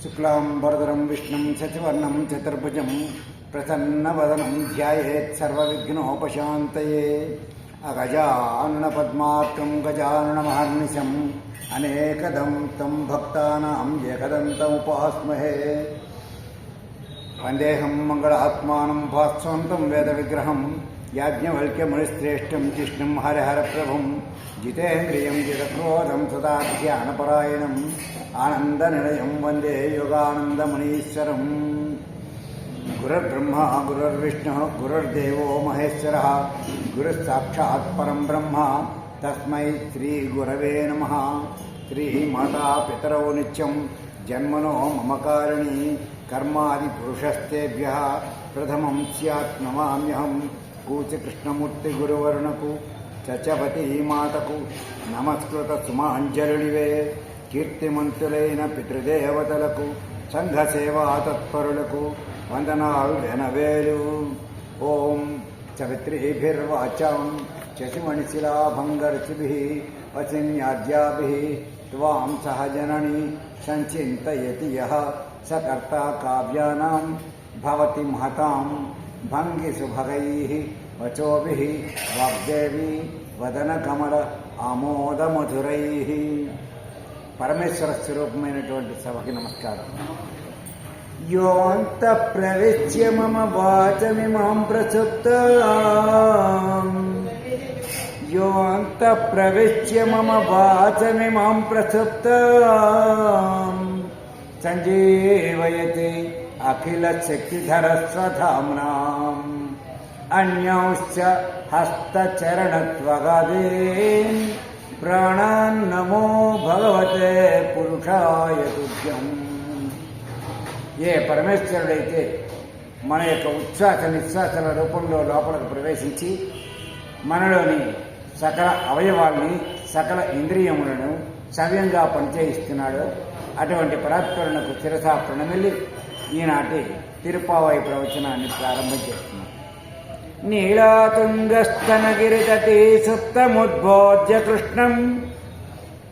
శుక్లాంబరధరం విష్ణుం శశివర్ణం చతుర్భుజం ప్రసన్నవదనం ధ్యాయేత్ సర్వవిఘ్నోపశాంతయే. అగజానన పద్మార్కం గజాననమహర్నిశం అనేకదం తం భక్తానాం ఏకదంతముపాస్మహే. వందేహం మంగళాత్మానం భాస్వంతం వేద విగ్రహం యాజ్ఞవల్క్యమునిశ్రేష్టం జిష్ణుం హరిహరప్రభుం జితేంద్రియం జితక్రోధం సదా ధ్యానపరాయణం ఆనందనిలయం వందే యోగానందమునీశ్వరం. గురుర్బ్రహ్మ గురుర్విష్ణుః గురుర్దేవో మహేశ్వరः గురుస్సాక్షాత్ పరం బ్రహ్మ తస్మై శ్రీ గురవే నమః. శ్రీమాతాపితరౌ నిత్యం జన్మనో మమ కారిణి కర్మాది పురుషస్తేభ్యః ప్రథమం స్యాత్ నమామ్యహం. కూచి కృష్ణమూర్తి గురువరుణకు చచపతి మాతకు నమస్కృత సుమాంజలివే. కీర్తిమంతులైన పితృదేవతలకు సంఘ సేవా తత్పరులకు వందనాలు వెనవేలు. ఓం సవిత్రీభిర్వాచాం శశిమణిశిలాభంగర్చిభిః వసిన్యాద్యాభిః త్వాం సహజనని సంచింతయతి యః స కర్తా కావ్యానాం భవతి మహతాం భంగిసుభగైః వచోభిః వాగ్దేవీ వదనకమల ఆమోదమధురైః. పరమేశ్వర స్వరూపమైనటువంటి సభకి నమస్కారం. యోంత ప్రవిశ్య మమ వాచమిమాం ప్రసుప్తాం యోంత ప్రవిశ్య మమ వాచమిమాం ప్రసుప్తాం సంజీవయతి అఖిల శక్తిధరస్వధామ్నాం అన్యాంశ్చ హస్తచరణత్వగాదీన్ ప్రాణాన్నమో భగవతే పురుషాయ తుభ్యం. ఏ పరమేశ్వరుడైతే మన యొక్క ఉచ్ఛ్వాస నిశ్వాసల రూపంలో లోపలకు ప్రవేశించి మనలోని సకల అవయవాల్ని సకల ఇంద్రియములను సవ్యంగా పనిచేయిస్తున్నాడో అటువంటి పరాత్పరునకు శిరసా ప్రణమిల్లి ఈనాటి తిరుపావై ప్రవచనాన్ని ప్రారంభం చేస్తున్నాం. నీళాతుంగస్తనగిరితటీ సుప్తముద్బోధ్య కృష్ణం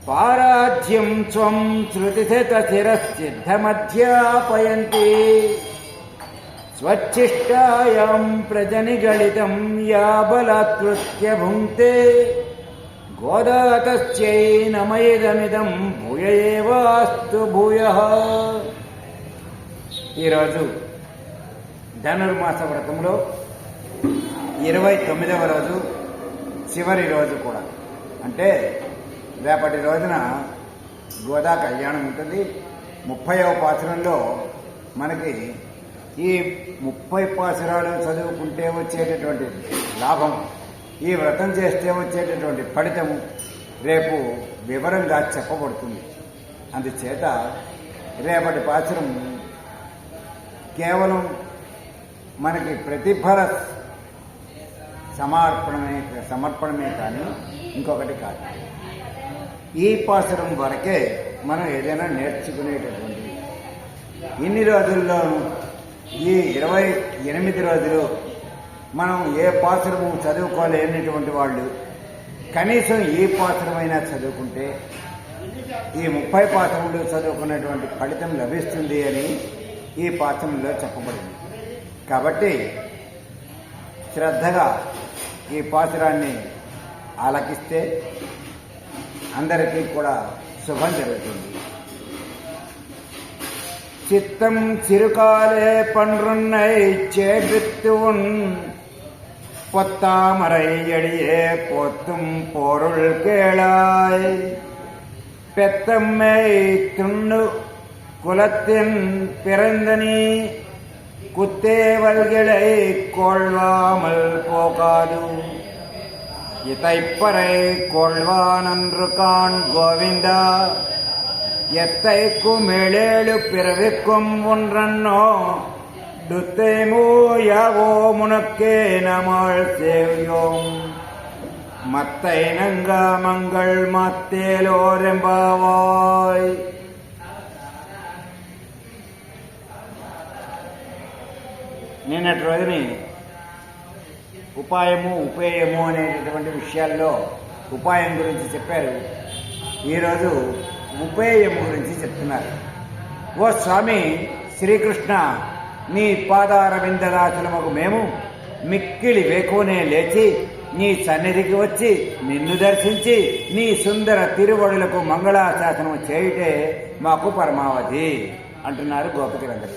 పారాధ్యం స్వం శృతిశతశిరశ్చిద్ధమధ్యాపయంతి స్వచ్ఛిష్టాయాం ప్రజనిగళితం యా బలాత్కృత్య భుంక్తే గోదా తస్యై నమయిదమిదం భూయ ఏవాస్తు భూయః. ఈరోజు ధనుర్మాస వ్రతంలో 29వ రోజు, చివరి రోజు కూడా. అంటే రేపటి రోజున గోదా కళ్యాణం ఉంటుంది. 30వ పాసురంలో మనకి ఈ 30 పాసురాలు చదువుకుంటే వచ్చేటటువంటి లాభం, ఈ వ్రతం చేస్తే వచ్చేటటువంటి ఫలితము రేపు వివరంగా చెప్పబడుతుంది. అందుచేత రేపటి పాసురం కేవలం మనకి ప్రతిఫల సమర్పణమే కానీ ఇంకొకటి కాదు. ఈ పాసురం వరకే మనం ఏదైనా నేర్చుకునేటటువంటిది. ఇన్ని రోజుల్లోనూ ఈ 28 రోజులు మనం ఏ పాసురము చదువుకోలేనటువంటి వాళ్ళు కనీసం ఈ పాసురమైనా చదువుకుంటే ఈ 30 పాసురములు చదువుకున్నటువంటి ఫలితం లభిస్తుంది అని ఈ పాసురంలో చెప్పబడింది. కాబట్టి శ్రద్ధగా ఈ పాసురాన్ని ఆలకిస్తే అందరికీ కూడా శుభం జరుగుతుంది. చిత్తం చిరుకాలే పన్రున్నై చేవిత్తున్ பொத்தாமரை எடியே போத்தும் பொருள் கேளாய் பெத்தம்மை துண்ணு குலத்தின் பிறந்தனி குத்தேவல்களை கொள்வாமல் போகாது இதைப்பறை கொள்வானன்று கான் கோவிந்தா எத்தைக்கும் ஏழேழு பிறவிக்கும் ஒன்றன்னோ டுத்தேமோ யாவோ முனக்கே நமாள் சேவியோம் மத்தை நங்கா மங்கள் மாத்தேலோரெம்பாவாய். నిన్నటి రోజుని ఉపాయము ఉపేయము అనేటటువంటి విషయాల్లో ఉపాయం గురించి చెప్పారు. ఈరోజు ఉపేయము గురించి చెప్తున్నారు. ఓ స్వామి శ్రీకృష్ణ, నీ పాదారవిందదాసులమగు మేము మిక్కిలి వేకునే లేచి నీ సన్నిధికి వచ్చి నిన్ను దర్శించి నీ సుందర తిరువడులకు మంగళాశాసనం చేయుటే మాకు పరమావధి అంటున్నారు గోపికలందరూ.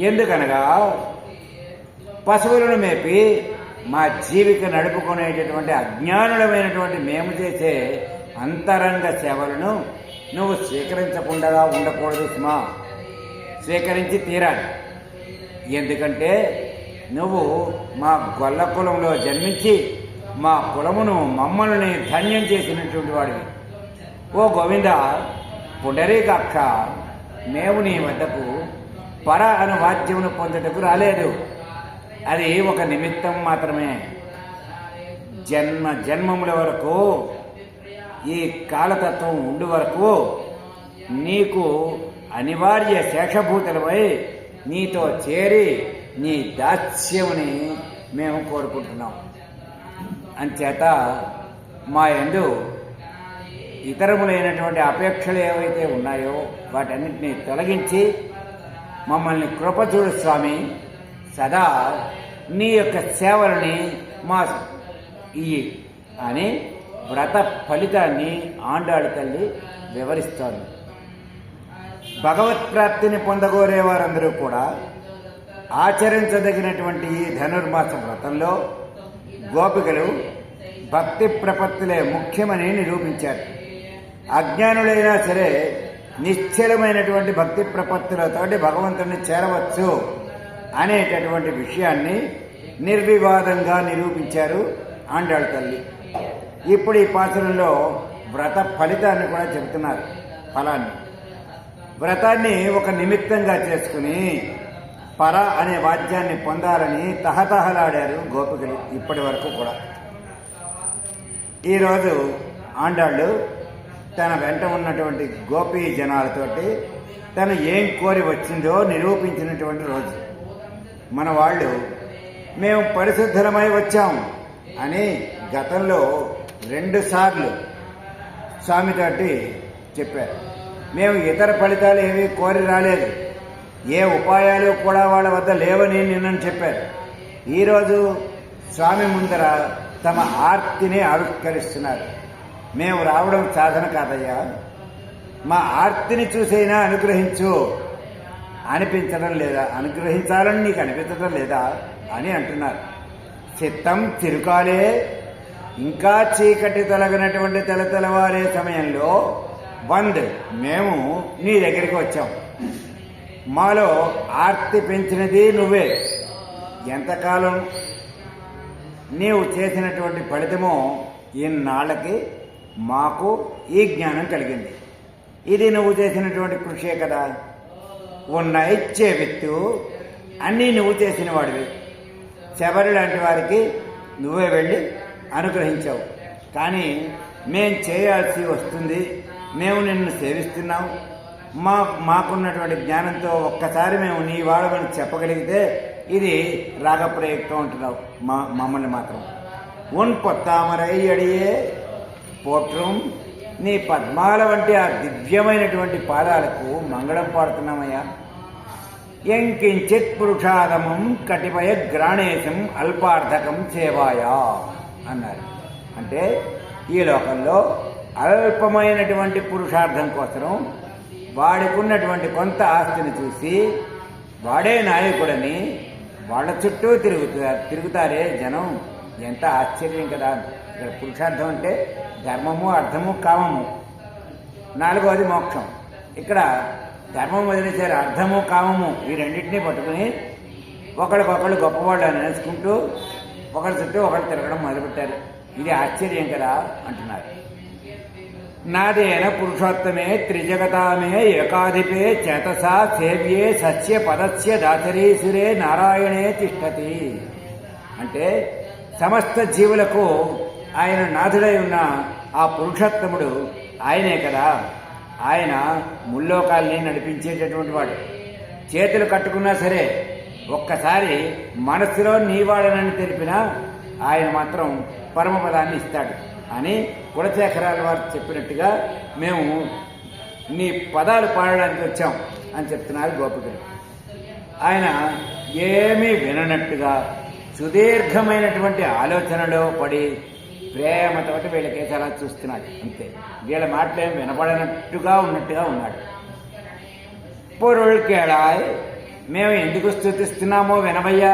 ఎందుకనగా పశువులను మేపి మా జీవిక నడుపుకునేటటువంటి అజ్ఞానులమైనటువంటి మేము చేసే అంతరంగ సేవలను నువ్వు స్వీకరించకుండా ఉండకూడదు సుమా, స్వీకరించి తీరాలి. ఎందుకంటే నువ్వు మా గొల్ల కులంలో జన్మించి మా కులమును మమ్మల్ని ధన్యం చేసినటువంటి వాడివి. ఓ గోవింద, పుండరీకాక్ష, మేము నీ వద్దకు పర అను వాద్యమును పొందుటకు రాలేదు. అది ఒక నిమిత్తం మాత్రమే. జన్మముల వరకు ఈ కాలతత్వం ఉండు వరకు నీకు అనివార్య శేషభూతులపై నీతో చేరి నీ దాస్యముని మేము కోరుకుంటున్నాం. అంచేత మా యందు ఇతరములైనటువంటి అపేక్షలు ఏవైతే ఉన్నాయో వాటన్నిటినీ తొలగించి మమ్మల్ని కృపచూడు స్వామి, సదా నీ యొక్క సేవలని మా ఇయ్యి అని వ్రత ఫలితాన్ని ఆండాళి తల్లి వివరిస్తోంది. భగవత్ప్రాప్తిని పొందగోరే వారందరూ కూడా ఆచరించదగినటువంటి ఈ ధనుర్మాస వ్రతంలో గోపికలు భక్తి ప్రపత్తులే ముఖ్యమని నిరూపించారు. అజ్ఞానులైనా సరే నిశ్చలమైనటువంటి భక్తి ప్రపత్తులతోటి భగవంతుని చేరవచ్చు అనేటటువంటి విషయాన్ని నిర్వివాదంగా నిరూపించారు ఆండాళ్ తల్లి. ఇప్పుడు ఈ పాసురంలో వ్రత ఫలితాన్ని కూడా చెబుతున్నారు. ఫలాన్ని, వ్రతాన్ని ఒక నిమిత్తంగా చేసుకుని పర అనే వాద్యాన్ని పొందాలని తహతహలాడారు గోపికలు ఇప్పటి వరకు కూడా. ఈరోజు ఆండాళ్ళు తన వెంట ఉన్నటువంటి గోపీ జనాలతోటి తను ఏం కోరి వచ్చిందో నిరూపించినటువంటి రోజు. మన వాళ్ళు మేము పరిశుద్ధమై వచ్చాం అని గతంలో 2 సార్లు స్వామితోటి చెప్పారు. మేము ఇతర ఫలితాలు ఏమీ కోరి రాలేదు, ఏ ఉపాయాలు కూడా వాళ్ళ వద్ద లేవని నిన్నని చెప్పారు. ఈరోజు స్వామి ముందర తమ ఆర్తిని ఆవిష్కరిస్తున్నారు. మేము రావడం సాధన కాదయ్యా, మా ఆర్తిని చూసైనా అనుగ్రహించు అనిపించడం లేదా, అనుగ్రహించాలని నీకు అనిపించడం లేదా అని అంటున్నారు. చిత్తం తిరుకాలే, ఇంకా చీకటి తొలగినటువంటి తెల్లవారే సమయంలో మేము నీ దగ్గరికి వచ్చాం. మాలో ఆర్తి పెంచినది నువ్వే. ఎంతకాలం నీవు చేసినటువంటి ఫలితమో ఇన్నాళ్ళకి మాకు ఈ జ్ఞానం కలిగింది. ఇది నువ్వు చేసినటువంటి కృషే కదా. ఉన్న ఇచ్చే విత్తు అన్నీ నువ్వు చేసిన వాడివి. శబరి లాంటి వారికి నువ్వే వెళ్ళి అనుగ్రహించావు. కానీ మేం చేయాల్సి వస్తుంది, మేము నిన్ను సేవిస్తున్నాం, మాకున్నటువంటి జ్ఞానంతో ఒక్కసారి మేము నీ వాడమని చెప్పగలిగితే ఇది రాగప్రయుక్తం అంటున్నావు. మమ్మల్ని మాత్రం ఉన్ పొత్తామరై అడియే పోట్రం, నీ పద్మాల వంటి ఆ దివ్యమైనటువంటి పాదాలకు మంగళం పాడుతున్నామయ్యా. ఎంకించిత్ పురుషాదమం కటిపయ గ్రాణేశం అల్పార్థకం సేవాయా అన్నారు. అంటే ఈ లోకంలో అల్పమైనటువంటి పురుషార్థం కోసం వాడికున్నటువంటి కొంత ఆస్తిని చూసి వాడే నాయకుడని వాళ్ళ చుట్టూ తిరుగుతారే జనం. ఎంత ఆశ్చర్యం కదా. ఇక్కడ పురుషార్థం అంటే ధర్మము, అర్థము, కామము. 4వది మోక్షం. ఇక్కడ ధర్మం వదిలేసారు, అర్థము, కామము ఈ రెండింటినీ పట్టుకుని ఒకళ్ళకొకళ్ళు గొప్పవాళ్ళు అని నేర్చుకుంటూ ఒకరి చుట్టూ ఒకళ్ళు తిరగడం మొదలుపెట్టారు. ఇది ఆశ్చర్యం కదా అంటున్నారు. నాదేన పురుషోత్తమే త్రిజగతామే ఏకాధిపే చేతసా సేవ్యే సస్య పదస్య దాసరీసురే నారాయణే తిష్టతి. అంటే సమస్త జీవులకు ఆయన నాథుడై ఉన్న ఆ పురుషోత్తముడు ఆయనే కదా. ఆయన ముల్లోకాల్ని నడిపించేటటువంటి వాడు. చేతులు కట్టుకున్నా సరే ఒక్కసారి మనస్సులో నీవాడనని తెలిపినా ఆయన మాత్రం పరమపదాన్ని ఇస్తాడు అని కులశేఖరాల వారు చెప్పినట్టుగా మేము నీ పదాలు పాడడానికి వచ్చాం అని చెప్తున్నారు గోపికలు. ఆయన ఏమీ విననట్టుగా సుదీర్ఘమైనటువంటి ఆలోచనలో పడి ప్రేమతోటి వీళ్ళకేసి అలా చూస్తున్నాడు. అంతే, వీళ్ళ మాటలేం వినపడనట్టుగా ఉన్నట్టుగా ఉన్నాడు. పొరుళ్ళకేడా మేము ఎందుకు స్తుతిస్తున్నామో వినవయ్యా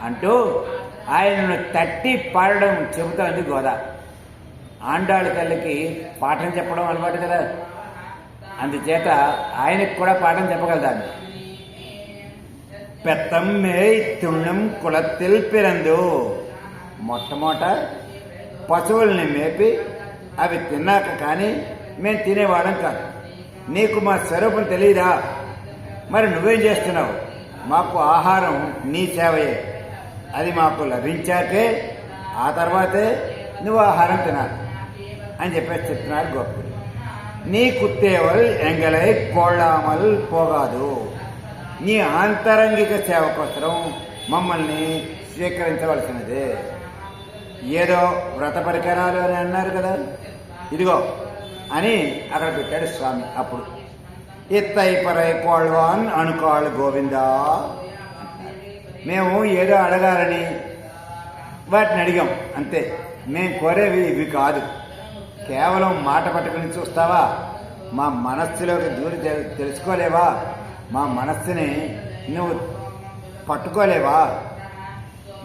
అంటూ ఆయనను తట్టి పాడడం చెబుతోంది గోద. ఆండాళ్ళ తల్లికి పాఠం చెప్పడం అలవాటు కదా, అందుచేత ఆయనకు కూడా పాఠం చెప్పగలదాన్ని. పెత్తమ్మే తుణ్ణం కులత్తిల్ పిరందు, మొట్టమొదట పశువుల్ని మేపి అవి తిన్నాక కానీ మేము తినేవాళ్ళం కాదు. నీకు మా స్వరూపం తెలియదా? మరి నువ్వేం చేస్తున్నావు? మాకు ఆహారం నీ సేవయే, అది మాకు లభించాకే ఆ తర్వాతే నువ్వు ఆహారం తినాలి అని చెప్పేసి చెప్తున్నారు గోపికలు. నీ కుత్తేవల్ ఎంగలై కోళ్ళామల్ పోగాదు, నీ ఆంతరంగిక సేవ కోసం మమ్మల్ని స్వీకరించవలసినదే. ఏదో వ్రత పరికరాలు అని అన్నారు కదా, ఇదిగో అని అక్కడ పెట్టాడు స్వామి. అప్పుడు ఎత్తై పరై కోళ్ళవాన్ అనుకోవాలి గోవిందా. మేము ఏదో అడగాలని వాటిని అడిగాం అంతే, మేము కోరేవి ఇవి కాదు. కేవలం మాట పట్టుకుని చూస్తావా? మా మనస్సులోకి దూరి తెలుసుకోలేవా? మా మనస్సుని నువ్వు పట్టుకోలేవా?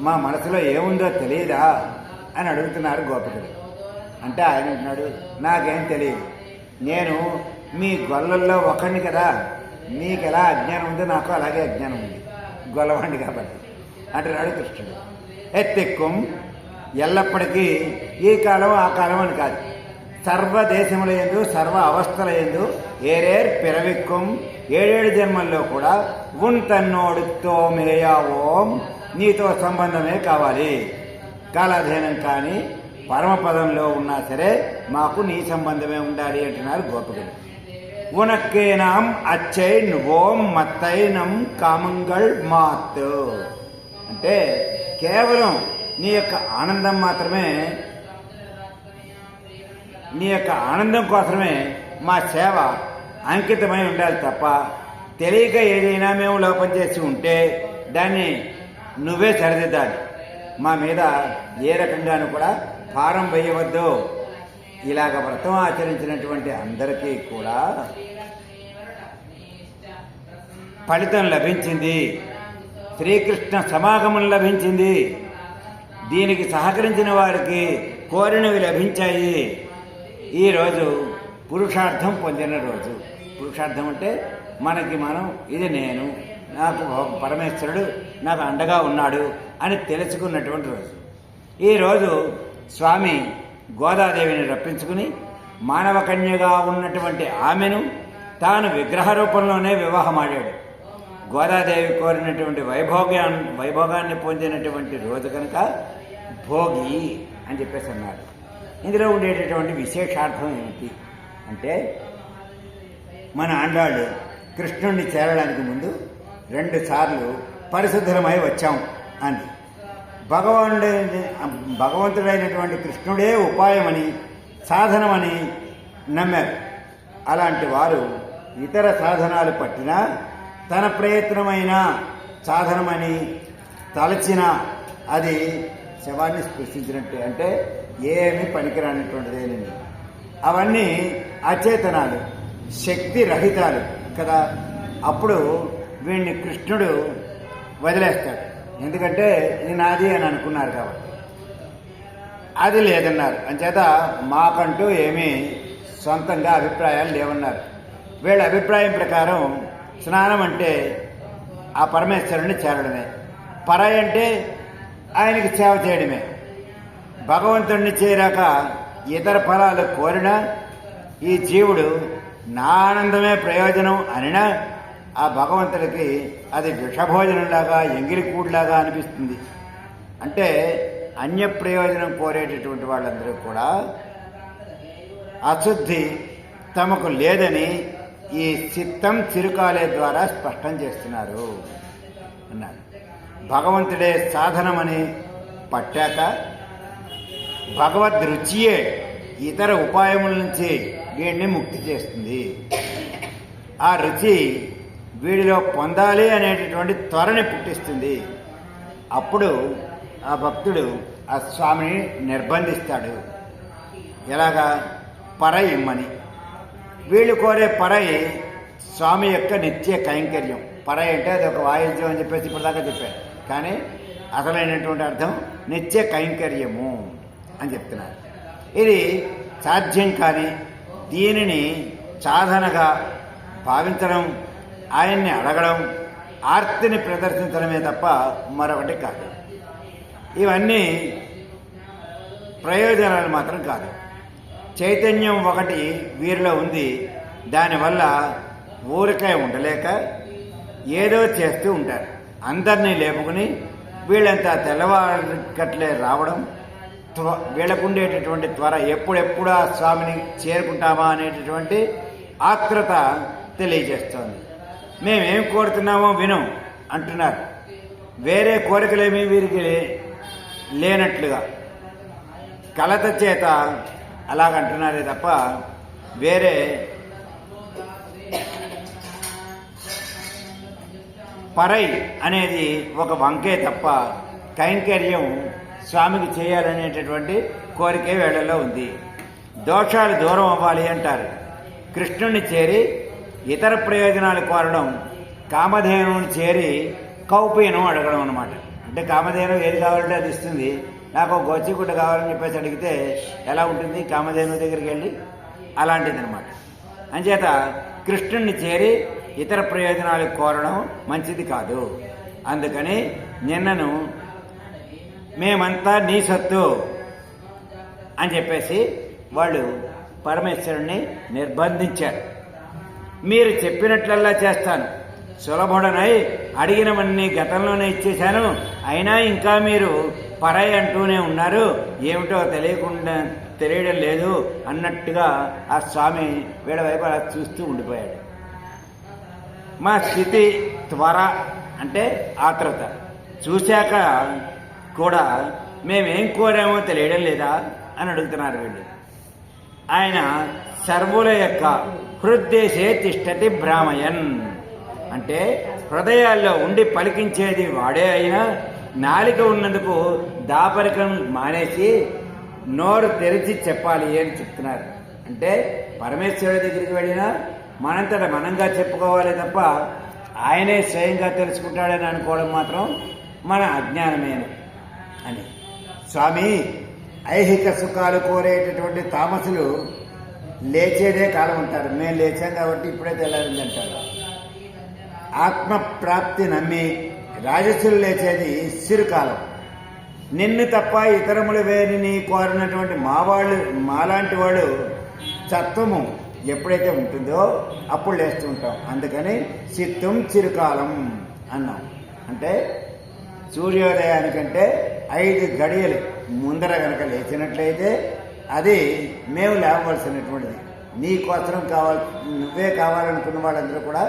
మా మనసులో ఏముందో తెలియదా అని అడుగుతున్నారు గోపికలు. అంటే ఆయన అంటున్నాడు, నాకేం తెలియదు, నేను మీ గొల్లల్లో ఒకడిని కదా, మీకు ఎలా అజ్ఞానం ఉందో నాకు అలాగే అజ్ఞానం ఉంది, గొల్లవాడిని కాబట్టి అంటున్నాడు కృష్ణుడు. ఎత్తెక్కుం ఎల్లప్పటికీ ఈ కాలం ఆ కాలం అని కాదు, సర్వదేశముల యందు సర్వ అవస్థల యందు ఏరేర్ పిరవిక్కుం, 7 జన్మల్లో కూడా ఉన్ తన్నోడుతో మేయావోం, నీతో సంబంధమే కావాలి. కాలాధీనం కానీ పరమపదంలో ఉన్నా సరే మాకు నీ సంబంధమే ఉండాలి అంటున్నారు గోపికలు. ఉనక్కేనాం అచ్చై నువ్వోం మత్తైనం కామంగళ్ మాత్, అంటే కేవలం నీ యొక్క ఆనందం మాత్రమే, నీ యొక్క ఆనందం కోసమే మా సేవ అంకితమై ఉండాలి తప్ప తెలియక ఏదైనా మేము లోపం చేసి ఉంటే దాన్ని నువ్వే సరిదిద్దాలి. మా మీద ఏ రకంగానూ కూడా భారం వేయవద్దు. ఇలాగ వ్రతం ఆచరించినటువంటి అందరికీ కూడా ఫలితం లభించింది, శ్రీకృష్ణ సమాగమం లభించింది. దీనికి సహకరించిన వారికి కోరినవి లభించాయి. ఈరోజు పురుషార్థం పొందిన రోజు. పురుషార్థం అంటే మనకి మనం, ఇది నేను, నాకు పరమేశ్వరుడు నాకు అండగా ఉన్నాడు అని తెలుసుకున్నటువంటి రోజు. ఈరోజు స్వామి గోదాదేవిని రప్పించుకుని మానవ కన్యగా ఉన్నటువంటి ఆమెను తాను విగ్రహ రూపంలోనే వివాహమాడాడు. గోదాదేవి కోరినటువంటి వైభోగాన్ని పొందినటువంటి రోజు కనుక భోగి అని చెప్పేసి అన్నాడు. ఇందులో ఉండేటటువంటి విశేషార్థం ఏమిటి అంటే, మన ఆండాళ్ళు కృష్ణుణ్ణి చేరడానికి ముందు 2 సార్లు పరిశుద్ధమై వచ్చాం అని భగవంతుడైనటువంటి కృష్ణుడే ఉపాయమని సాధనమని నమ్మారు. అలాంటి వారు ఇతర సాధనాలు పట్టినా తన ప్రయత్నమైన సాధనమని తలచిన అది శవాన్ని స్పృశించినట్టే, అంటే ఏమీ పనికిరానటువంటిదేనండి. అవన్నీ అచేతనాలు, శక్తి రహితాలు కదా. అప్పుడు వీడిని కృష్ణుడు వదిలేస్తాడు, ఎందుకంటే ఇది నాది అని అనుకున్నారు కాబట్టి. అది లేదన్నారు, అంచేత మాకంటూ ఏమీ సొంతంగా అభిప్రాయాలు లేవన్నారు. వీళ్ళ అభిప్రాయం ప్రకారం స్నానం అంటే ఆ పరమేశ్వరుని చేరడమే, పరాయి అంటే ఆయనకి సేవ చేయడమే. భగవంతుడిని చేరాక ఇతర ఫలాలు కోరినా ఈ జీవుడు నా ఆనందమే ప్రయోజనం అనినా ఆ భగవంతుడికి అది విషభోజనంలాగా, ఎంగిలికూడులాగా అనిపిస్తుంది. అంటే అన్య ప్రయోజనం కోరేటటువంటి వాళ్ళందరూ కూడా అశుద్ధి తమకు లేదని ఈ చిత్తం చిరుకాలే ద్వారా స్పష్టం చేస్తున్నారు అన్నారు. భగవంతుడే సాధనమని పట్టాక భగవద్ రుచియే ఇతర ఉపాయముల నుంచి వీడిని ముక్తి చేస్తుంది. ఆ రుచి వీడిలో పొందాలి అనేటటువంటి త్వరని పుట్టిస్తుంది. అప్పుడు ఆ భక్తుడు ఆ స్వామిని నిర్బంధిస్తాడు. ఎలాగా? పరై ఇమ్మని. వీళ్ళు కోరే పరై స్వామి యొక్క నిత్య కైంకర్యం. పరై అంటే అది ఒక వాయిద్యం అని చెప్పేసి ఇప్పటిదాకా చెప్పారు, కానీ అసలైనటువంటి అర్థం నిత్య కైంకర్యము అని చెప్తున్నారు. ఇది సాధ్యం కానీ దీనిని సాధనగా భావించడం, ఆయన్ని అడగడం, ఆర్తిని ప్రదర్శించడమే తప్ప మరొకటి కాదు. ఇవన్నీ ప్రయోజనాలు మాత్రం కాదు. చైతన్యం ఒకటి వీరిలో ఉంది. దానివల్ల ఊరికే ఉండలేక ఏదో చేస్తూ ఉంటారు. అందరినీ లేపుకుని వీళ్ళంతా తెల్లవారికట్లే రావడం, వీళ్ళకుండేటటువంటి త్వర, ఎప్పుడెప్పుడు ఆ స్వామిని చేరుకుంటామా అనేటటువంటి ఆత్రత తెలియజేస్తోంది. మేమేం కోరుతున్నామో వినం అంటున్నారు. వేరే కోరికలేమీ వీరికి లేనట్లుగా కలత చేత అలాగంటున్నారే తప్ప వేరే పరై అనేది ఒక వంకే తప్ప కైంకర్యం స్వామికి చేయాలనేటటువంటి కోరికే వేళల్లో ఉంది. దోషాలు దూరం అవ్వాలి అంటారు. కృష్ణుని చేరి ఇతర ప్రయోజనాలు కోరడం కామధేనుని చేరి కౌపీనం అడగడం అన్నమాట. అంటే కామధేను ఏది కావాలంటే అది ఇస్తుంది. నాకు ఒక గోచిగుడ్డ కావాలని చెప్పేసి అడిగితే ఎలా ఉంటుంది? కామధేను దగ్గరికి వెళ్ళి అలాంటిది అనమాట. అంచేత కృష్ణుణ్ణి చేరి ఇతర ప్రయోజనాలు కోరడం మంచిది కాదు. అందుకని నిన్నను మేమంతా నీ సత్తు అని చెప్పేసి వాళ్ళు పరమేశ్వరుణ్ణి నిర్బంధించారు. మీరు చెప్పినట్లల్లా చేస్తాను, సులభుడనై అడిగినవన్నీ గతంలోనే ఇచ్చేశాను, అయినా ఇంకా మీరు పరై అంటూనే ఉన్నారు, ఏమిటో తెలియడం లేదు అన్నట్టుగా ఆ స్వామి వీళ్ళ వైపు అలా చూస్తూ ఉండిపోయాడు. మా స్థితి త్వర అంటే ఆత్రత. చూశాక కూడా మేమేం కోరామో తెలియడం లేదా అని అడుగుతున్నారు వీళ్ళు. ఆయన సర్వుల యొక్క హృద్దేశే తిష్టతి భ్రామయన్ అంటే హృదయాల్లో ఉండి పలికించేది వాడే అయినా నాలిక ఉన్నందుకు దాపరికం మానేసి నోరు తెరిచి చెప్పాలి అని చెప్తున్నారు. అంటే పరమేశ్వరుడి దగ్గరికి వెళ్ళినా మనంతట మనంగా చెప్పుకోవాలి తప్ప ఆయనే స్వయంగా తెలుసుకుంటాడని అనుకోవడం మాత్రం మన అజ్ఞానమేన అని. స్వామి ఐహిక సుఖాలు కోరేటటువంటి తామసులు లేచేదే కాలం అంటారు. మేము లేచాం కాబట్టి ఇప్పుడే తెల్లారింది అంటారు. ఆత్మప్రాప్తి నమ్మి రాజసులు లేచేది చిరుకాలం. నిన్ను తప్ప ఇతరములు వేరిని కోరినటువంటి మాలాంటి వాళ్ళు సత్వము ఎప్పుడైతే ఉంటుందో అప్పుడు లేస్తూ ఉంటాం. అందుకని చిత్తం చిరుకాలం అన్నాం. అంటే సూర్యోదయానికంటే 5 గడియలు ముందర కనుక లేచినట్లయితే అది మేము లేవవలసినటువంటిది. నీ కోసం నువ్వే కావాలనుకున్న వాళ్ళందరూ కూడా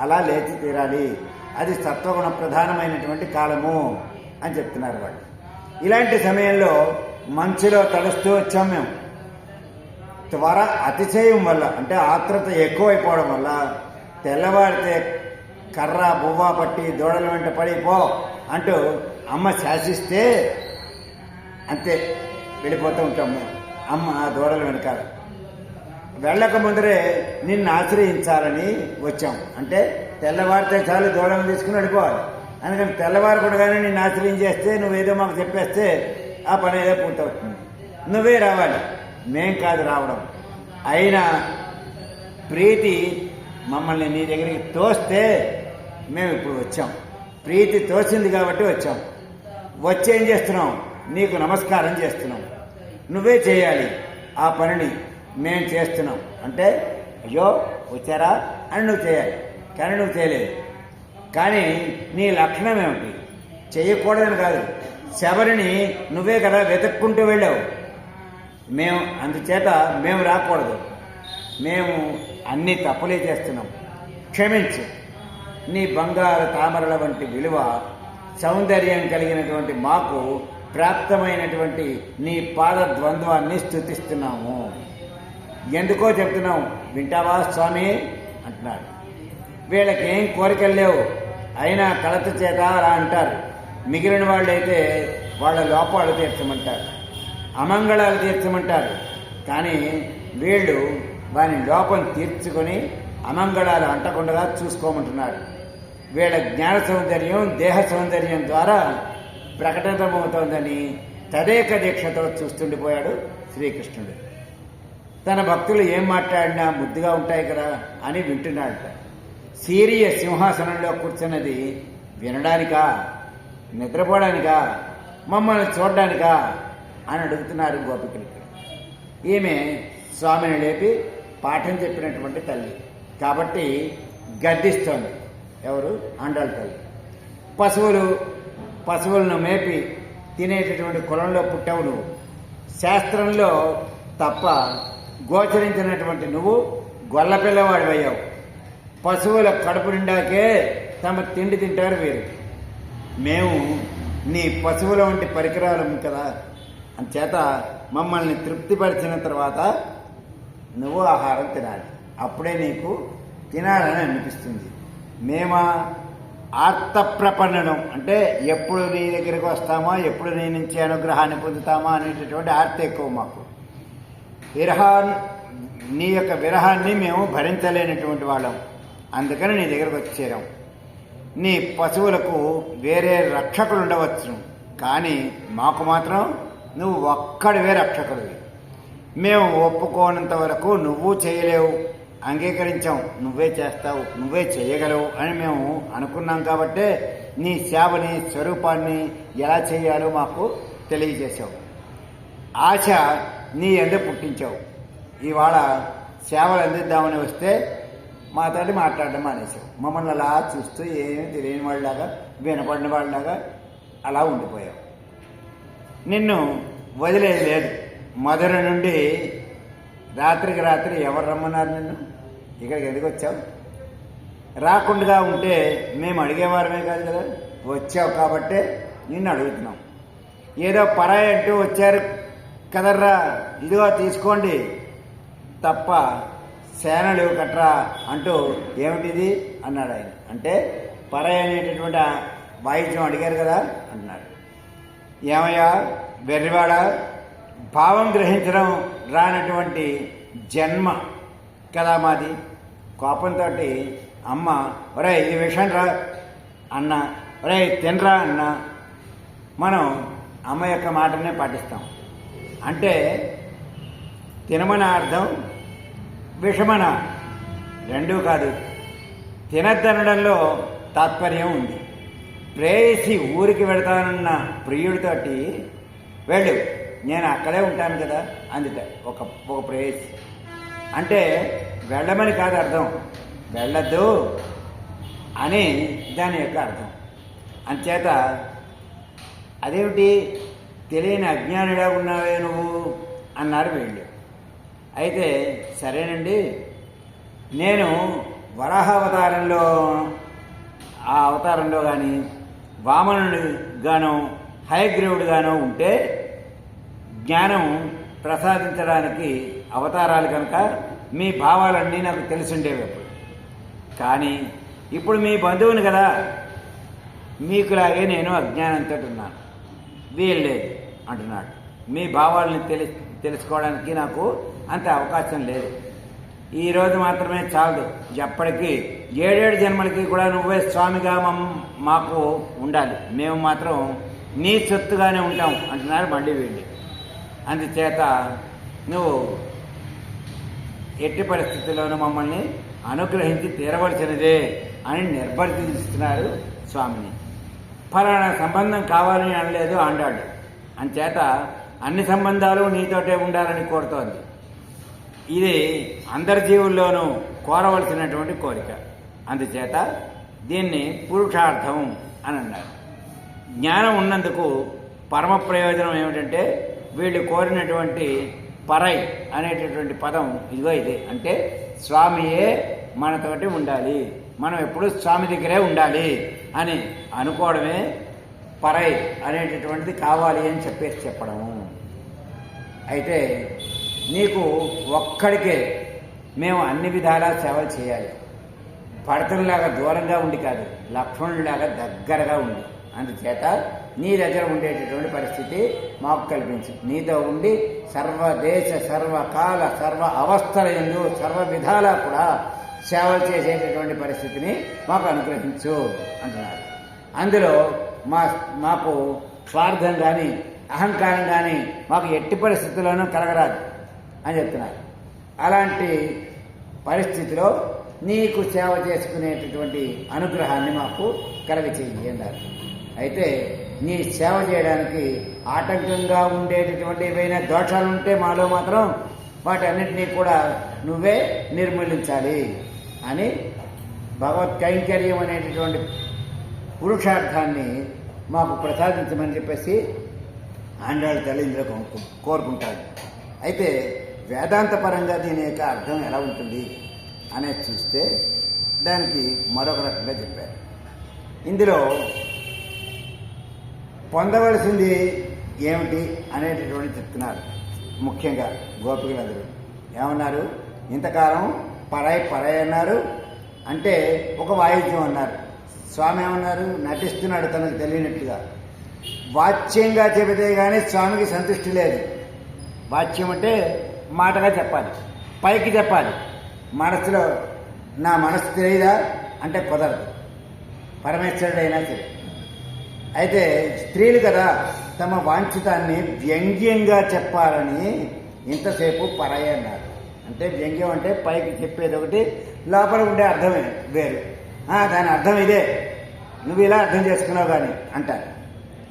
అలా లేచి తీరాలి. అది సత్వగుణ ప్రధానమైనటువంటి కాలము అని చెప్తున్నారు వాళ్ళు. ఇలాంటి సమయంలో మంచులో తడుస్తూ వచ్చాం మేము. త్వర అతిశయం వల్ల అంటే ఆత్రత ఎక్కువైపోవడం వల్ల తెల్లవారితే కర్ర బువ్వ పట్టి దూడల వెంట పడిపో అంటూ అమ్మ శాసిస్తే అంతే వెళ్ళిపోతూ ఉంటాం మేము. అమ్మ ఆ దూడల వెనకాల వెళ్ళక ముందరే నిన్ను ఆశ్రయించాలని వచ్చాం. అంటే తెల్లవారితే చాలు దూడలను తీసుకుని వెళ్ళిపోవాలి. అందుకని తెల్లవారకుండానే నిన్ను ఆశ్రయించేస్తే నువ్వేదో మాకు చెప్పేస్తే ఆ పని ఏదో పూర్తవుతుంది. నువ్వే రావాలి, మేం కాదు రావడం. అయినా ప్రీతి మమ్మల్ని నీ దగ్గరికి తోస్తే మేము ఇప్పుడు వచ్చాం. ప్రీతి తోసింది కాబట్టి వచ్చాం. వచ్చేం చేస్తున్నాం? నీకు నమస్కారం చేస్తున్నాం. నువ్వే చేయాలి ఆ పనిని, మేము చేస్తున్నాం అంటే అయ్యో వచ్చారా అని నువ్వు చేయాలి. కానీ నువ్వు చేయలేదు. కానీ నీ లక్షణం ఏమిటి? చేయకూడదని కాదు, శబరిని నువ్వే కదా వెతుక్కుంటూ వెళ్ళావు. అందుచేత మేము రాకూడదు. మేము అన్ని తప్పులే చేస్తున్నాం, క్షమించు. నీ బంగారు తామరల వంటి విలువ సౌందర్యం కలిగినటువంటి మాకు ప్రాప్తమైనటువంటి నీ పాద ద్వంద్వాన్ని స్తుతిస్తున్నాము ఎందుకో చెప్తున్నాం, వింటావా స్వామి అంటున్నాడు. వీళ్ళకి ఏం కోరికలు లేవు, అయినా కలత చేత అలా అంటారు. మిగిలిన వాళ్ళైతే వాళ్ళ లోపాలు తీర్చమంటారు, అమంగళాలు తీర్చమంటారు. కానీ వీళ్ళు వాని లోపం తీర్చుకొని అమంగళాలు అంటకుండా చూసుకోమంటున్నారు. వీళ్ళ జ్ఞాన సౌందర్యం దేహ సౌందర్యం ద్వారా ప్రకటితమవుతోందని తదేక దీక్షతో చూస్తుండిపోయాడు శ్రీకృష్ణుడు. తన భక్తులు ఏం మాట్లాడినా ముద్దుగా ఉంటాయి కదా అని వింటున్నాడట. సీరియ సింహాసనంలో కూర్చున్నది వినడానికా, నిద్రపోవడానికా, మమ్మల్ని చూడడానికా అని అడుగుతున్నారు గోపికలు. ఈమె స్వామిని లేపి పాఠం చెప్పినటువంటి తల్లి కాబట్టి గద్దిస్తోంది. ఎవరు? ఆండాళ్ళ తల్లి. పశువులను మేపి తినేటటువంటి కులంలో పుట్టావు నువ్వు. శాస్త్రంలో తప్ప గోచరించినటువంటి నువ్వు గొల్లపిల్లవాడివయ్యావు. పశువుల కడుపు నిండాకే తమ తిండి తింటారు వీరు. మేము నీ పశువుల వంటి పరికరాలు కదా, అంచేత మమ్మల్ని తృప్తిపరిచిన తర్వాత నువ్వు ఆహారం తినాలి, అప్పుడే నీకు తినాలని అనిపిస్తుంది. మేమా ఆర్తప్రపన్నడం అంటే ఎప్పుడు నీ దగ్గరికి వస్తామా, ఎప్పుడు నీ నుంచి అనుగ్రహాన్ని పొందుతామా అనేటటువంటి ఆర్తి ఎక్కువ మాకు. నీ యొక్క విరహాన్ని మేము భరించలేనటువంటి వాళ్ళం, అందుకని నీ దగ్గరకు వచ్చేరాం. నీ పశువులకు వేరే రక్షకులు ఉండవచ్చు, కానీ మాకు మాత్రం నువ్వు ఒక్కడివే రక్షకుడివి. మేము ఒప్పుకోనంత వరకు నువ్వు చేయలేవు, అంగీకరించాం, నువ్వే చేస్తావు, నువ్వే చేయగలవు అని మేము అనుకున్నాం. కాబట్టే నీ సేవని స్వరూపాన్ని ఎలా చేయాలో మాకు తెలియజేశావు. ఆశ నీ ఎందు పుట్టించావు. ఇవాళ సేవలు అందిద్దామని వస్తే మాతోటి మాట్లాడడం మానేసావు. మమ్మల్ని అలా చూస్తూ ఏమీ తెలియని వాళ్ళలాగా, వినపడిన వాళ్ళలాగా అలా ఉండిపోయావు. నిన్ను వదిలేది లేదు. మధుర నుండి రాత్రికి రాత్రి ఎవరు రమ్మన్నారు నిన్ను? ఇక్కడికి ఎందుకు వచ్చావు? రాకుండా ఉంటే మేము అడిగేవారమే కాదు కదా, వచ్చావు కాబట్టే నిన్ను అడుగుతున్నాం. ఏదో పరాయి అంటూ వచ్చారు కదర్రా, ఇదిగో తీసుకోండి తప్ప సేనలు కట్రా అంటూ ఏమిటిది అన్నాడు ఆయన. అంటే పరాయి అనేటటువంటి వాయిద్యం అడిగారు కదా అన్నాడు. ఏమయ్యా వెర్రివాడ, భావం గ్రహించడం రానటువంటి జన్మ కదా మాది. కోపంతో అమ్మ ఒరే ఈ విషయం రా అన్న, ఒరే తినరా అన్న, మనం అమ్మ యొక్క మాటనే పాటిస్తాం. అంటే తినమన అర్థం, విషమన రెండూ కాదు. తినద్దనడంలో తాత్పర్యం ఉంది. ప్రేయసి ఊరికి వెళతానన్న ప్రియుడితోటి వెళ్ళు, నేను అక్కడే ఉంటాను కదా అందుట ఒక ప్రేయసి. అంటే వెళ్ళమని కాదు అర్థం, వెళ్ళద్దు అని దాని యొక్క అర్థం. అంచేత అదేమిటి తెలియని అజ్ఞానిగా ఉన్నావే నువ్వు అన్నారు వీళ్ళు. అయితే సరేనండి, నేను వరాహ అవతారంలో ఆ అవతారంలో కానీ వామనుడిగానో హయగ్రీవుడిగానో ఉంటే జ్ఞానం ప్రసాదించడానికి అవతారాలు కనుక మీ భావాలన్నీ నాకు తెలిసిండేవి అప్పుడు. కానీ ఇప్పుడు మీ బంధువుని కదా, మీకులాగే నేను అజ్ఞానంతో ఉన్నాను, వీల్లేదు అంటున్నాడు. మీ భావాలని తెలుసుకోవడానికి నాకు అంత అవకాశం లేదు. ఈరోజు మాత్రమే చాలదు, ఎప్పటికీ 7 జన్మలకి కూడా నువ్వే స్వామిగా మాకు ఉండాలి, మేము మాత్రం నీ సొత్తుగానే ఉంటాం అంటున్నారు మళ్ళీ వీళ్ళు. అందుచేత నువ్వు ఎట్టి పరిస్థితుల్లోనూ మమ్మల్ని అనుగ్రహించి తీరవలసినదే అని నిర్వర్తిస్తున్నారు స్వామిని. ఫలానా సంబంధం కావాలని అనలేదు ఆండాడు. అంచేత అన్ని సంబంధాలు నీతోటే ఉండాలని కోరుతోంది. ఇది అందరి జీవుల్లోనూ కోరవలసినటువంటి కోరిక. అందుచేత దీన్ని పురుషార్థం అని అన్నారు. జ్ఞానం ఉన్నందుకు పరమ ప్రయోజనం ఏమిటంటే వీళ్ళు కోరినటువంటి పరై అనేటటువంటి పదం ఇదిగో ఇది. అంటే స్వామియే మనతోటి ఉండాలి, మనం ఎప్పుడు స్వామి దగ్గరే ఉండాలి అని అనుకోవడమే పరై అనేటటువంటిది కావాలి అని చెప్పడము. అయితే నీకు ఒక్కడికే మేము అన్ని విధాలా సేవలు చేయాలి. పడతలాగా దూరంగా ఉండి కాదు, లక్ష్మణుడిలాగా దగ్గరగా ఉండి. అందుచేత నీ దగ్గర ఉండేటటువంటి పరిస్థితి మాకు కల్పించు. నీతో ఉండి సర్వదేశ సర్వకాల సర్వ అవస్థల యందు సర్వ విధాలా కూడా సేవలు చేసేటటువంటి పరిస్థితిని మాకు అనుగ్రహించు అంటున్నారు. అందులో మాకు స్వార్థం కానీ అహంకారం కానీ మాకు ఎట్టి పరిస్థితుల్లోనూ కలగరాదు అని చెప్తున్నారు. అలాంటి పరిస్థితిలో నీకు సేవ చేసుకునేటటువంటి అనుగ్రహాన్ని మాకు కలగచేయి అన్నారు. అయితే నీ సేవ చేయడానికి ఆటంకంగా ఉండేటటువంటి ఏవైనా దోషాలు ఉంటే మాలో మాత్రం వాటన్నిటినీ కూడా నువ్వే నిర్మూలించాలి అని భగవత్ కైంకర్యం అనేటటువంటి పురుషార్థాన్ని మాకు ప్రసాదించమని చెప్పేసి ఆండాళ్ళ తల్లి ఇందులో కోరుకుంటారు. అయితే వేదాంతపరంగా దీని యొక్క అర్థం ఎలా ఉంటుంది అనేది చూస్తే దానికి మరొక రకంగా చెప్పారు. ఇందులో పొందవలసింది ఏమిటి అనేటటువంటి చెప్తున్నారు. ముఖ్యంగా గోపికలందరూ ఏమన్నారు, ఇంతకాలం పరాయి అన్నారు, అంటే ఒక వాయిద్యం అన్నారు. స్వామి ఏమన్నారు, నటిస్తున్నాడు తనకు తెలియనట్టుగా. వాచ్యంగా చెబితే కానీ స్వామికి సంతృష్టి లేదు. వాచ్యం అంటే మాటగా చెప్పాలి, పైకి చెప్పాలి. మనసులో నా మనసు తెలియదా అంటే కుదరదు, పరమేశ్వరుడైనా సరే. అయితే స్త్రీలు కదా, తమ వాంఛితాన్ని వ్యంగ్యంగా చెప్పాలని ఇంతసేపు పరాయి అన్నారు. అంటే వ్యంగ్యం అంటే పైకి చెప్పేది ఒకటి, లోపల ఉండే అర్థమే వేరు. దాని అర్థం ఇదే, నువ్వు ఇలా అర్థం చేసుకున్నావు కానీ అంటారు.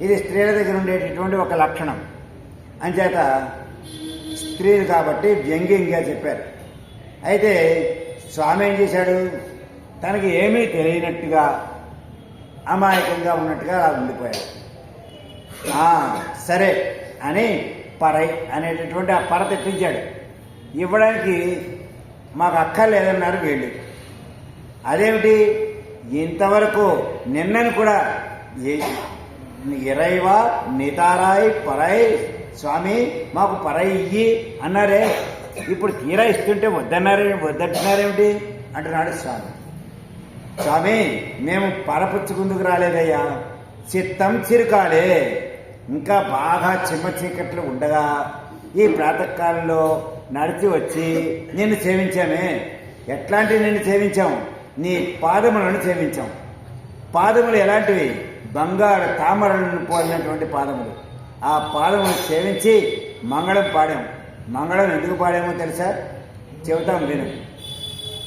ఇది స్త్రీల దగ్గర ఉండేటటువంటి ఒక లక్షణం. అంచేత స్త్రీలు కాబట్టి వ్యంగ్యంగా చెప్పారు. అయితే స్వామి ఏం చేశాడు, తనకి ఏమీ తెలియనట్టుగా అమాయకంగా ఉన్నట్టుగా అలా ఉండిపోయాడు. సరే అని పరై అనేటటువంటి ఆ పర తెప్పించాడు. ఇవ్వడానికి మాకు అక్కర్లేదన్నారు వీళ్ళు. అదేమిటి, ఇంతవరకు నిన్నను కూడా ఇరైవా నితారాయ్ పరై స్వామి మాకు పరై ఇయ్యి అన్నారే, ఇప్పుడు తీరా ఇస్తుంటే వద్దంటున్నారేమిటి అంటున్నాడు స్వామి. స్వామి మేము పరపుచ్చుకుందుకు రాలేదయ్యా, చిత్తం చిరుకాలే. ఇంకా బాగా చిమ్మ చీకట్లు ఉండగా ఈ ప్రాతకాలంలో నడిచి వచ్చి నిన్ను సేవించామే. ఎట్లాంటి నిన్ను సేవించాం, నీ పాదములను సేవించాం. పాదములు ఎలాంటివి, బంగారు తామరలను పోలినటువంటి పాదములు. ఆ పాదములు సేవించి మంగళం పాడాం. మంగళం ఎందుకు పాడామో తెలుసా, చెబుతాం విను.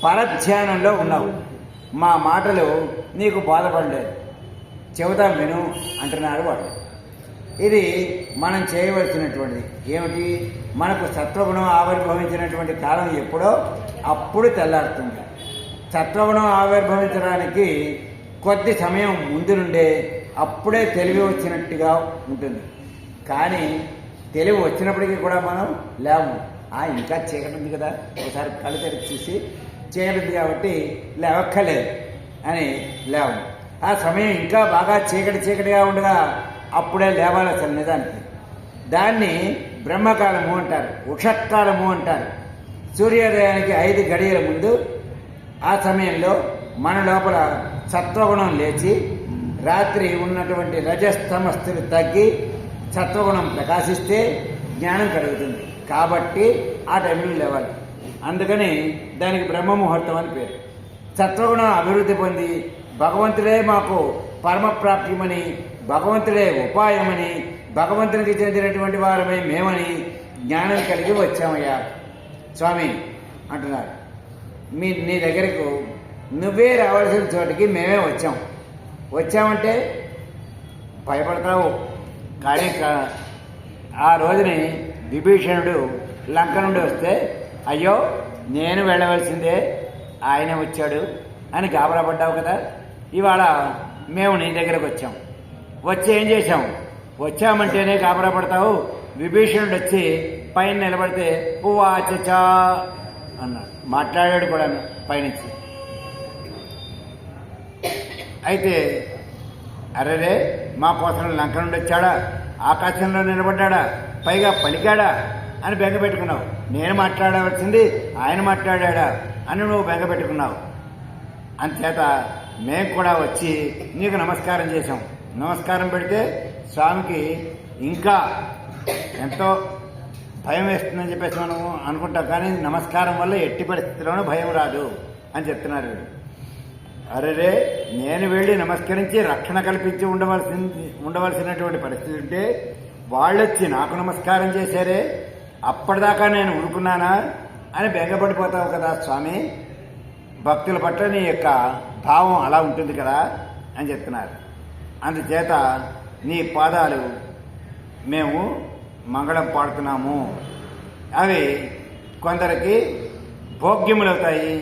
పరధ్యానంలో ఉన్నావు, మా మాటలు నీకు బాధపడలేదు, చెబుతాం విను అంటున్నారు వాడు. ఇది మనం చేయవలసినటువంటిది ఏమిటి, మనకు సత్వగుణం ఆవిర్భవించినటువంటి కాలం ఎప్పుడో అప్పుడు తెల్లారుతుంది. సత్వగుణం ఆవిర్భవించడానికి కొద్ది సమయం ముందు నుండే అప్పుడే తెలివి వచ్చినట్టుగా ఉంటుంది. కానీ తెలివి వచ్చినప్పటికీ కూడా మనం లేము. ఇంకా చీకటి ఉంది కదా, ఒకసారి కళ్ళు తెరిచి చూసి చీకటి ఉంది కాబట్టి లేవక్కలేదు అని లేవు. ఆ సమయం ఇంకా బాగా చీకటిగా ఉండగా అప్పుడే లేవాలి అసలు నిజానికి. దాన్ని బ్రహ్మకాలము అంటారు, ఉషత్కాలము అంటారు. సూర్యోదయానికి 5 గడియల ముందు ఆ సమయంలో మన లోపల సత్వగుణం లేచి రాత్రి ఉన్నటువంటి రజస్తమస్తులు తగ్గి సత్వగుణం ప్రకాశిస్తే జ్ఞానం కలుగుతుంది. కాబట్టి ఆ టైంలో లేవాలి. అందుకని దానికి బ్రహ్మముహూర్తం అని పేరు. సత్వగుణం అభివృద్ధి పొంది భగవంతుడే మాకు పరమప్రాప్యమని, భగవంతుడే ఉపాయమని, భగవంతునికి చెందినటువంటి వారమే మేమని జ్ఞానం కలిగి వచ్చామయ్యా స్వామి అంటున్నారు. నీ దగ్గరకు నువ్వే రావాల్సిన చోటికి మేమే వచ్చామంటే భయపడతావు. కానీ ఆ రోజుని విభీషణుడు లంక నుండి వస్తే అయ్యో నేను వెళ్ళవలసిందే, ఆయన వచ్చాడు అని గాబరాపడ్డావు కదా. ఇవాళ మేము నీ దగ్గరకు వచ్చి ఏం చేశాం, వచ్చామంటేనే గాబరాపడతావు. విభీషణుడు వచ్చి పైన నిలబడితే పువ్వాచచా అన్నాడు, మాట్లాడాడు కూడా పైనుంచి. అయితే అరేరే మా కోసం లంక నుండి వచ్చాడా, ఆకాశంలో నిలబడ్డా, పైగా పలికాడా అని బెంగ పెట్టుకున్నావు. నేను మాట్లాడవలసింది ఆయన మాట్లాడా అని నువ్వు బెంగ పెట్టుకున్నావు. అంచేత మేము కూడా వచ్చి నీకు నమస్కారం చేశాం. నమస్కారం పెడితే స్వామికి ఇంకా ఎంతో భయం వేస్తుందని చెప్పేసి మనం అనుకుంటాం, కానీ నమస్కారం వల్ల ఎట్టి పరిస్థితిలోనూ భయం రాదు అని చెప్తున్నారు. అరే, నేను వెళ్ళి నమస్కరించి రక్షణ కల్పించి ఉండవలసినటువంటి పరిస్థితి ఉంటే వాళ్ళొచ్చి నాకు నమస్కారం చేశారే, అప్పటిదాకా నేను ఊరుకున్నానా అని బెంగపడిపోతావు కదా స్వామి. భక్తుల పట్ల నీ యొక్క భావం అలా ఉంటుంది కదా అని చెప్తున్నారు. అందుచేత నీ పాదాలు మేము మంగళం పాడుతున్నాము. అవి కొందరికి భోగ్యములవుతాయి,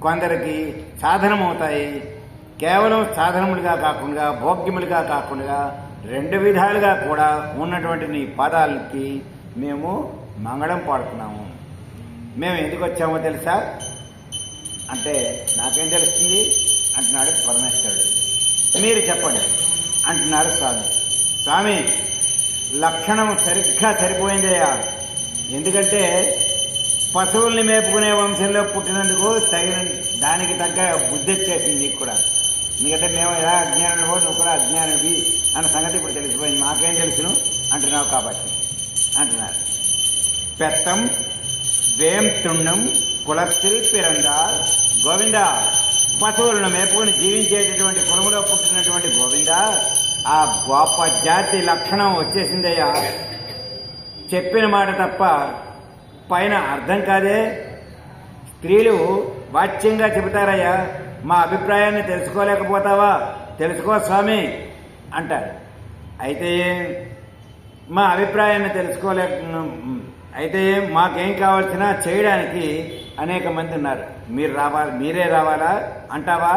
కొందరికి సాధనమవుతాయి. కేవలం సాధనములుగా కాకుండా భోగ్యములుగా కాకుండా రెండు విధాలుగా కూడా ఉన్నటువంటి నీ పాదాలకి మేము మంగళం పాడుతున్నాము. మేము ఎందుకు వచ్చామో తెలుసా అంటే, నాకేం తెలుస్తుంది అంటున్నాడు పరమేశ్వరుడు. మీరు చెప్పండి అంటున్నారు స్వామి. స్వామి, లక్షణం సరిగ్గా సరిపోయిందయ్యా. ఎందుకంటే పశువుల్ని మేపుకునే వంశంలో పుట్టినందుకు దానికి తగ్గ బుద్ధి వచ్చేసింది నీకు కూడా. ఎందుకంటే మేము ఎలా అజ్ఞానులవో నువ్వు కూడా అజ్ఞానివి అన్న సంగతి ఇప్పుడు తెలిసిపోయింది. మాకేం తెలుసును అంటున్నావు కాబట్టి అంటున్నారు. పెత్తం వేం తుండం కులத்தில் పిరందాల్ గోవింద. పశువులను మేపుకుని జీవించేటటువంటి కులములో పుట్టినటువంటి గోవింద, ఆ గొప్ప జాతి లక్షణం వచ్చేసిందయ్యా. చెప్పిన మాట తప్ప పైన అర్థం కాదే. స్త్రీలు వాచ్యంగా చెబుతారయ్యా, మా అభిప్రాయాన్ని తెలుసుకోలేకపోతావా? తెలుసుకో స్వామి అంటారు. అయితే మా అభిప్రాయాన్ని అయితే మాకేం కావాల్సినా చేయడానికి అనేక మంది ఉన్నారు. మీరే రావాలా అంటావా?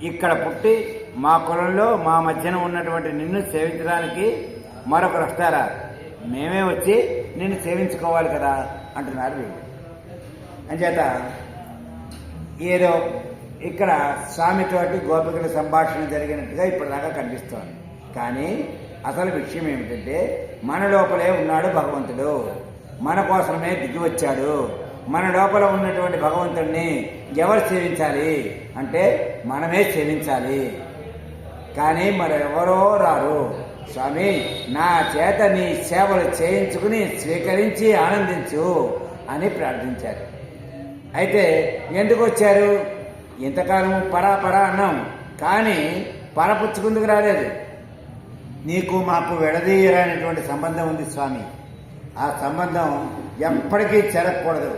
ఇక్కడ పుట్టి మా కులంలో మా మధ్యన ఉన్నటువంటి నిన్ను సేవించడానికి మరొకరు వస్తారా? మేమే వచ్చి నిన్ను సేవించుకోవాలి కదా అంటున్నారు వీళ్ళు. అంచేత ఏదో ఇక్కడ స్వామితోటి గోపికల సంభాషణ జరిగినట్టుగా ఇప్పటిదాకా కనిపిస్తోంది. కానీ అసలు విషయం ఏమిటంటే, మన లోపలే ఉన్నాడు భగవంతుడు, మన కోసమే దిగి వచ్చాడు. మన లోపల ఉన్నటువంటి భగవంతుడిని ఎవరు సేవించాలి అంటే మనమే సేవించాలి. కానీ మరెవరో రారు. స్వామి, నా చేత నీ సేవలు చేయించుకుని స్వీకరించి ఆనందించు అని ప్రార్థించారు. అయితే ఎందుకు వచ్చారు? ఇంతకాలం పరా అన్నాం, కానీ పరపుచ్చుకుందుకు రాలేదు. నీకు మాకు విడదీయరానటువంటి సంబంధం ఉంది స్వామి. ఆ సంబంధం ఎప్పటికీ చెరగకూడదు.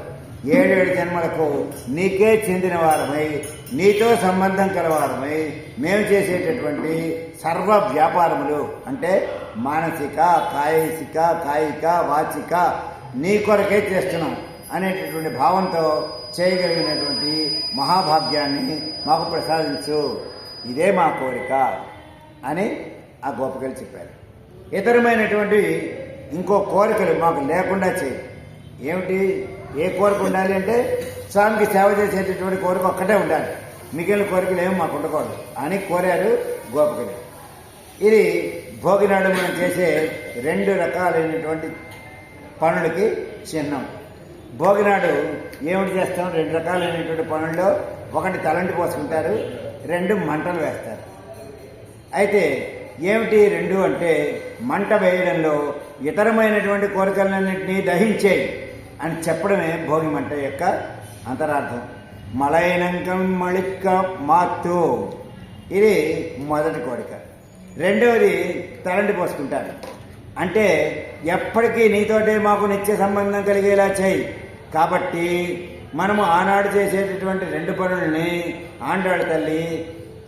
7 జన్మలకు నీకే చెందిన వారమై, నీతో సంబంధం కలవారమై మేము చేసేటటువంటి సర్వ వ్యాపారములు అంటే మానసిక, కాయిక, వాచిక నీ కొరకే చేస్తున్నాం అనేటటువంటి భావంతో చేయగలిగినటువంటి మహాభాగ్యాన్ని మాకు ప్రసాదించు, ఇదే మా కోరిక అని ఆ గోపికలు చెప్పారు. ఇతరమైనటువంటి ఇంకో కోరికలు మాకు లేకుండా చేయి. ఏమిటి? ఏ కోరిక ఉండాలి అంటే స్వామికి సేవ చేసేటటువంటి కోరిక ఒక్కటే ఉండాలి, మిగిలిన కోరికలు ఏమి మాకు ఉండకూడదు అని కోరారు గోపికలు. ఇది భోగినాడు మనం చేసే 2 రకాలైనటువంటి పనులకి చిహ్నం. భోగినాడు ఏమిటి చేస్తాం? 2 రకాలైనటువంటి పనుల్లో ఒకటి తలంటి పోసుకుంటారు, 2 మంటలు వేస్తారు. అయితే ఏమిటి 2 అంటే, మంట వేయడంలో ఇతరమైనటువంటి కోరికలన్నింటినీ దహించేయి అని చెప్పడమే భోగి మంట యొక్క అంతరార్థం. మలైనంకం మళిక్క మాత్తు, ఇది మొదటి కోరిక. రెండవది తలంటి పోసుకుంటారు. అంటే ఎప్పటికీ నీతోటే మాకు నిత్య సంబంధం కలిగేలా చేయి. కాబట్టి మనము ఆనాడు చేసేటటువంటి 2 పనులని ఆండాడు తల్లి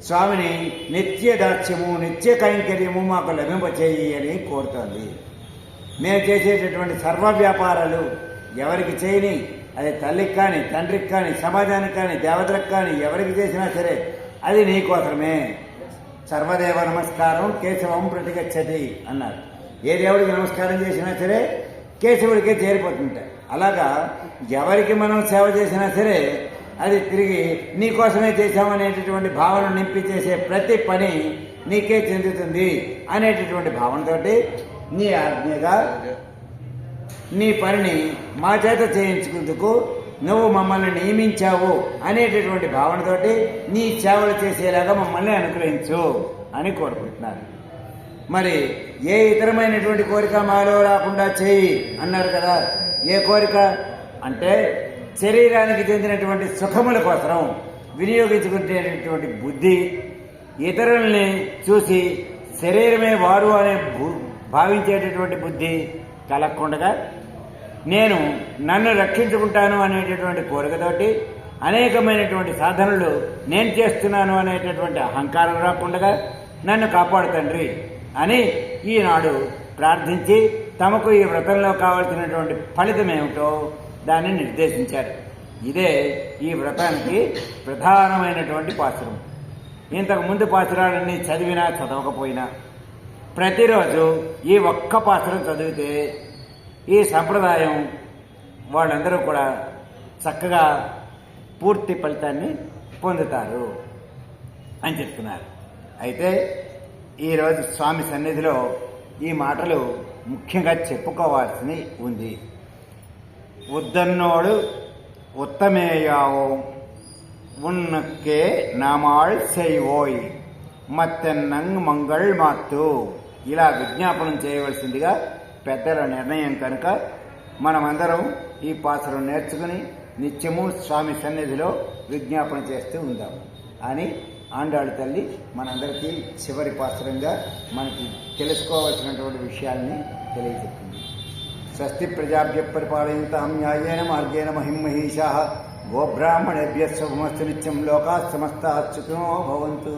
స్వామిని నిత్య దాస్యము, నిత్య కైంకర్యము మాకు లభింపచేయి అని కోరుతోంది. మేము చేసేటటువంటి సర్వ వ్యాపారాలు ఎవరికి చేయని, అది తల్లికి కానీ, తండ్రికి కానీ, సమాజానికి కానీ, దేవతలకు కానీ ఎవరికి చేసినా సరే అది నీకోసమే. సర్వదేవ నమస్కారం కేశవం ప్రతిగచ్చతి అన్నారు. ఏ దేవుడికి నమస్కారం చేసినా సరే కేశవుడికే చేరిపోతుంటాయి. అలాగా ఎవరికి మనం సేవ చేసినా సరే అది తిరిగి నీకోసమే చేశామనేటటువంటి భావన నింపి చేసే ప్రతి పని నీకే చెందుతుంది అనేటటువంటి భావనతోటి నీ ఆజ్ఞగా నీ పనిని మా చేత చేయించుకుందుకు నువ్వు మమ్మల్ని నియమించావు అనేటటువంటి భావనతోటి నీ సేవలు చేసేలాగా మమ్మల్ని అనుగ్రహించు అని కోరుకుంటున్నారు. మరి ఏ ఇతరమైనటువంటి కోరిక మాలో రాకుండా చేయి అన్నారు కదా. ఏ కోరిక అంటే శరీరానికి చెందినటువంటి సుఖముల కోసం వినియోగించుకునేటటువంటి బుద్ధి, ఇతరుల్ని చూసి శరీరమే వారు అనే భావించేటటువంటి బుద్ధి కలగకుండా నేను నన్ను రక్షించుకుంటాను అనేటటువంటి కోరికతోటి అనేకమైనటువంటి సాధనలు నేను చేస్తున్నాను అనేటటువంటి అహంకారం రాకుండా నన్ను కాపాడు తండ్రి అని ఈనాడు ప్రార్థించి తమకు ఈ వ్రతంలో కావలసినటువంటి ఫలితం ఏమిటో దాన్ని నిర్దేశించారు. ఇదే ఈ వ్రతానికి ప్రధానమైనటువంటి పాసురం. ఇంతకు ముందు పాసురాలన్నీ చదివినా చదవకపోయినా ప్రతిరోజు ఈ ఒక్క పాసురం చదివితే ఈ సంప్రదాయం వాళ్ళందరూ కూడా చక్కగా పూర్తి ఫలితాన్ని పొందుతారు అని చెప్తున్నారు. అయితే ఈరోజు స్వామి సన్నిధిలో ఈ మాటలు ముఖ్యంగా చెప్పుకోవాల్సి ఉంది. ఉద్దన్నోడు ఉత్తమేయావో ఉన్నకే నామాళ్ చేయవోయ్ మత్తెన్నంగ్ మంగళ్ మాత్తు ఇలా విజ్ఞాపనం చేయవలసిందిగా పెద్దల నిర్ణయం కనుక మనమందరం ఈ పాసురం నేర్చుకుని నిత్యము స్వామి సన్నిధిలో విజ్ఞాపన చేస్తూ ఉందాము అని ఆండాళ్ళ తల్లి మనందరికీ చివరి పాసురంగా మనకి తెలుసుకోవాల్సినటువంటి విషయాల్ని తెలియజెప్పింది. స్వస్తి ప్రజాభ్య పరిపాలయంతాం న్యాయేన మార్గేణ మహిం మహీషాః గోబ్రాహ్మణేభ్యः శుభమస్తు నిత్యం లోకాः సమస్తాః సుఖినో భవంతు.